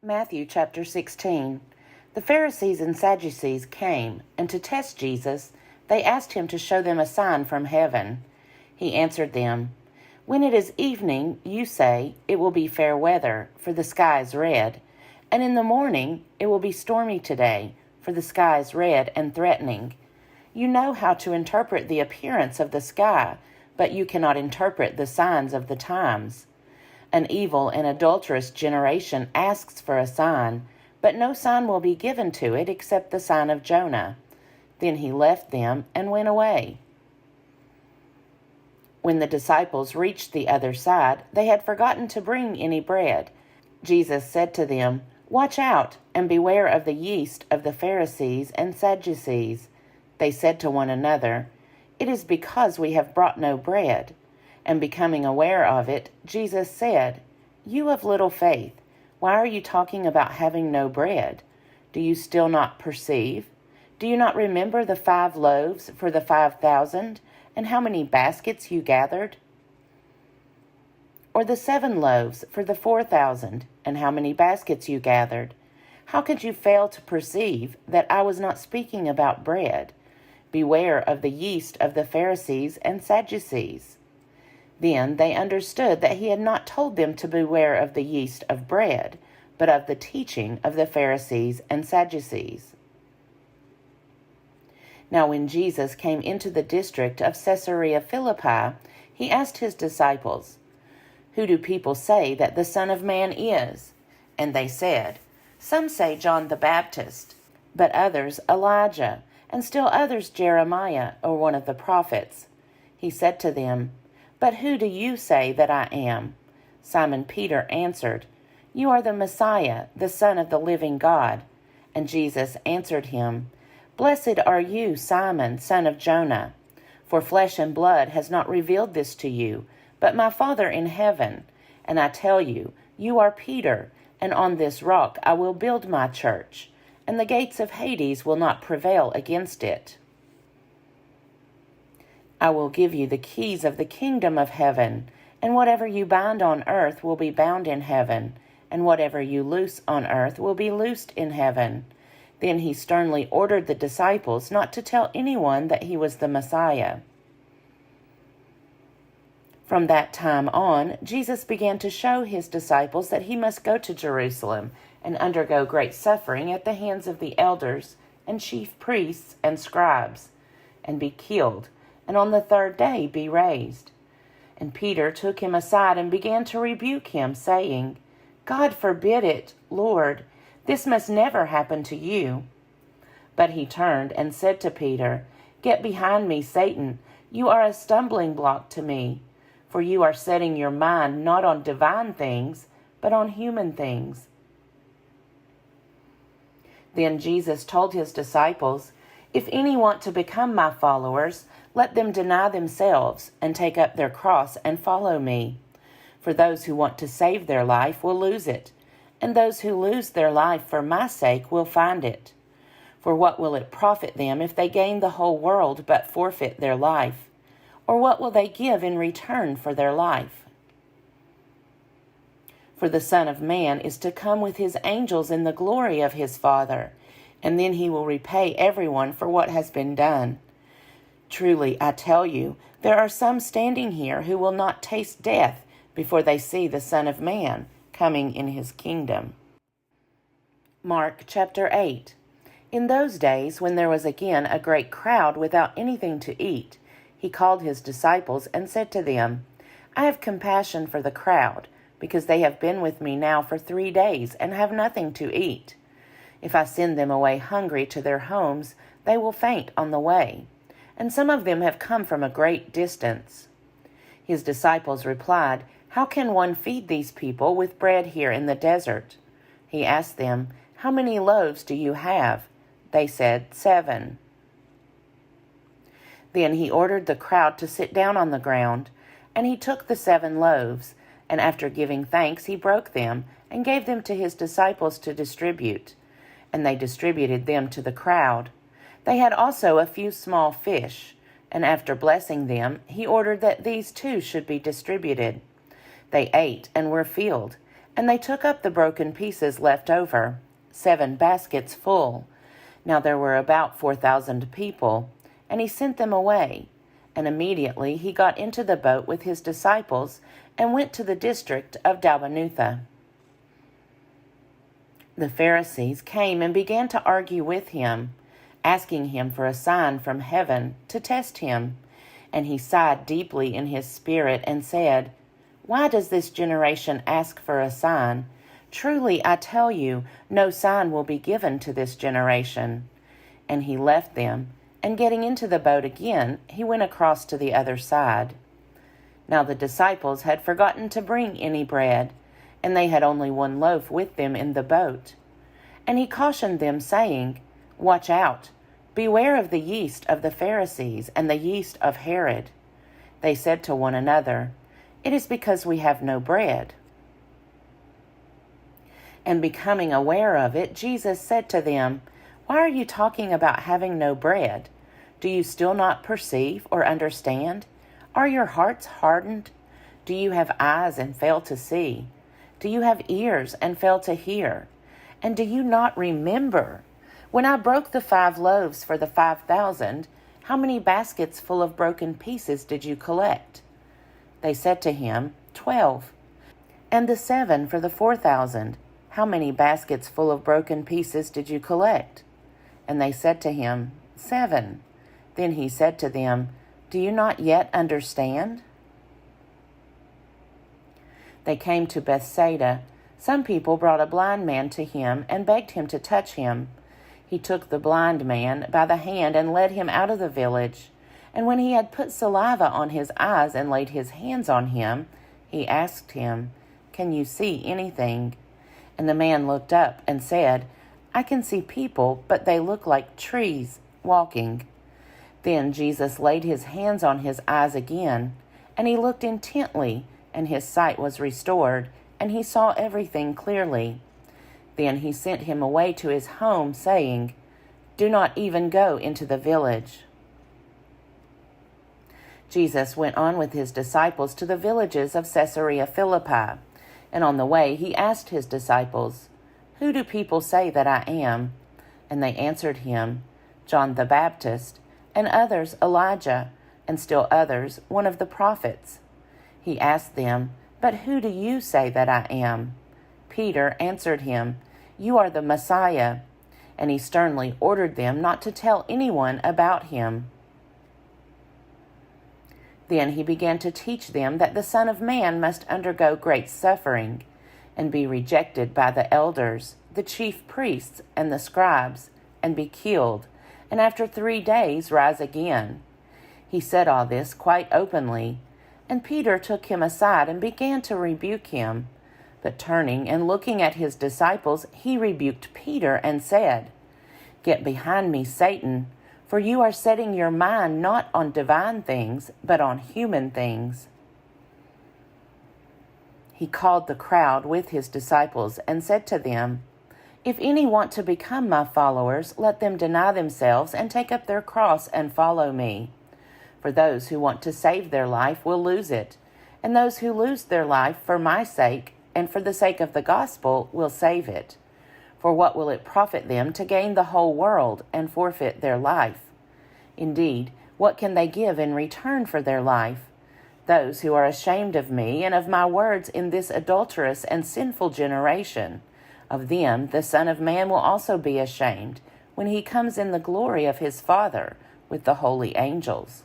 Matthew chapter 16. The Pharisees and Sadducees came, and to test Jesus, they asked him to show them a sign from heaven. He answered them, "When it is evening, you say, 'It will be fair weather, for the sky is red.' And in the morning, 'It will be stormy today, for the sky is red and threatening.' You know how to interpret the appearance of the sky, but you cannot interpret the signs of the times. An evil and adulterous generation asks for a sign, but no sign will be given to it except the sign of Jonah." Then he left them and went away. When the disciples reached the other side, they had forgotten to bring any bread. Jesus said to them, "Watch out and beware of the yeast of the Pharisees and Sadducees." They said to one another, "It is because we have brought no bread." And becoming aware of it, Jesus said, "You of little faith, why are you talking about having no bread? Do you still not perceive? Do you not remember the 5 loaves for the 5,000, and how many baskets you gathered? Or the 7 loaves for the 4,000, and how many baskets you gathered? How could you fail to perceive that I was not speaking about bread? Beware of the yeast of the Pharisees and Sadducees." Then they understood that he had not told them to beware of the yeast of bread, but of the teaching of the Pharisees and Sadducees. Now when Jesus came into the district of Caesarea Philippi, he asked his disciples, "Who do people say that the Son of Man is?" And they said, "Some say John the Baptist, but others Elijah, and still others Jeremiah or one of the prophets." He said to them, "But who do you say that I am?" Simon Peter answered, "You are the Messiah, the Son of the living God." And Jesus answered him, "Blessed are you, Simon, son of Jonah, for flesh and blood has not revealed this to you, but my Father in heaven. And I tell you, you are Peter, and on this rock I will build my church, and the gates of Hades will not prevail against it. I will give you the keys of the kingdom of heaven, and whatever you bind on earth will be bound in heaven, and whatever you loose on earth will be loosed in heaven." Then he sternly ordered the disciples not to tell anyone that he was the Messiah. From that time on, Jesus began to show his disciples that he must go to Jerusalem and undergo great suffering at the hands of the elders and chief priests and scribes, and be killed, and on the 3rd day be raised. And Peter took him aside and began to rebuke him, saying, "God forbid it, Lord, this must never happen to you." But he turned and said to Peter, "Get behind me, Satan, you are a stumbling block to me, for you are setting your mind not on divine things, but on human things." Then Jesus told his disciples, "If any want to become my followers, let them deny themselves and take up their cross and follow me. For those who want to save their life will lose it, and those who lose their life for my sake will find it. For what will it profit them if they gain the whole world but forfeit their life? Or what will they give in return for their life? For the Son of Man is to come with his angels in the glory of his Father, and then he will repay everyone for what has been done. Truly, I tell you, there are some standing here who will not taste death before they see the Son of Man coming in his kingdom." Mark chapter 8. In those days, when there was again a great crowd without anything to eat, he called his disciples and said to them, "I have compassion for the crowd, because they have been with me now for 3 days and have nothing to eat. If I send them away hungry to their homes, they will faint on the way. And some of them have come from a great distance." His disciples replied, "How can one feed these people with bread here in the desert?" He asked them, "How many loaves do you have?" They said, 7. Then he ordered the crowd to sit down on the ground, and he took the 7 loaves, and after giving thanks he broke them and gave them to his disciples to distribute, and they distributed them to the crowd. They had also a few small fish, and after blessing them, he ordered that these too should be distributed. They ate and were filled, And they took up the broken pieces left over, 7 baskets full. Now there were about 4,000 people, and he sent them away. And immediately he got into the boat with his disciples and went to the district of Dalmanutha. The Pharisees came and began to argue with him, asking him for a sign from heaven to test him. And he sighed deeply in his spirit and said, "Why does this generation ask for a sign? Truly, I tell you, no sign will be given to this generation." And he left them, and getting into the boat again, he went across to the other side. Now the disciples had forgotten to bring any bread, and they had only 1 loaf with them in the boat. And he cautioned them, saying, "Watch out, beware of the yeast of the Pharisees and the yeast of Herod." They said to one another, "It is because we have no bread." And becoming aware of it, Jesus said to them, "Why are you talking about having no bread? Do you still not perceive or understand? Are your hearts hardened? Do you have eyes and fail to see? Do you have ears and fail to hear? And do you not remember? When I broke the 5 loaves for the 5,000, how many baskets full of broken pieces did you collect?" They said to him, 12. "And the 7 for the 4,000, how many baskets full of broken pieces did you collect?" And they said to him, 7. Then he said to them, "Do you not yet understand?" They came to Bethsaida. Some people brought a blind man to him and begged him to touch him. He took the blind man by the hand and led him out of the village. And when he had put saliva on his eyes and laid his hands on him, he asked him, "Can you see anything?" And the man looked up and said, "I can see people, but they look like trees walking." Then Jesus laid his hands on his eyes again, and he looked intently, and his sight was restored, and he saw everything clearly. Then he sent him away to his home, saying, "Do not even go into the village." Jesus went on with his disciples to the villages of Caesarea Philippi, and on the way he asked his disciples, "Who do people say that I am?" And they answered him, "John the Baptist, and others Elijah, and still others one of the prophets." He asked them, "But who do you say that I am?" Peter answered him, "You are the Messiah." And he sternly ordered them not to tell anyone about him. Then he began to teach them that the Son of Man must undergo great suffering, and be rejected by the elders, the chief priests, and the scribes, and be killed, and after 3 days rise again. He said all this quite openly, and Peter took him aside and began to rebuke him. But turning and looking at his disciples, he rebuked Peter and said, "Get behind me, Satan, for you are setting your mind not on divine things, but on human things." He called the crowd with his disciples and said to them, "If any want to become my followers, let them deny themselves and take up their cross and follow me. For those who want to save their life will lose it, and those who lose their life for my sake and for the sake of the gospel will save it. For what will it profit them to gain the whole world and forfeit their life? Indeed, what can they give in return for their life? Those who are ashamed of me and of my words in this adulterous and sinful generation, of them the Son of Man will also be ashamed when he comes in the glory of his Father with the holy angels."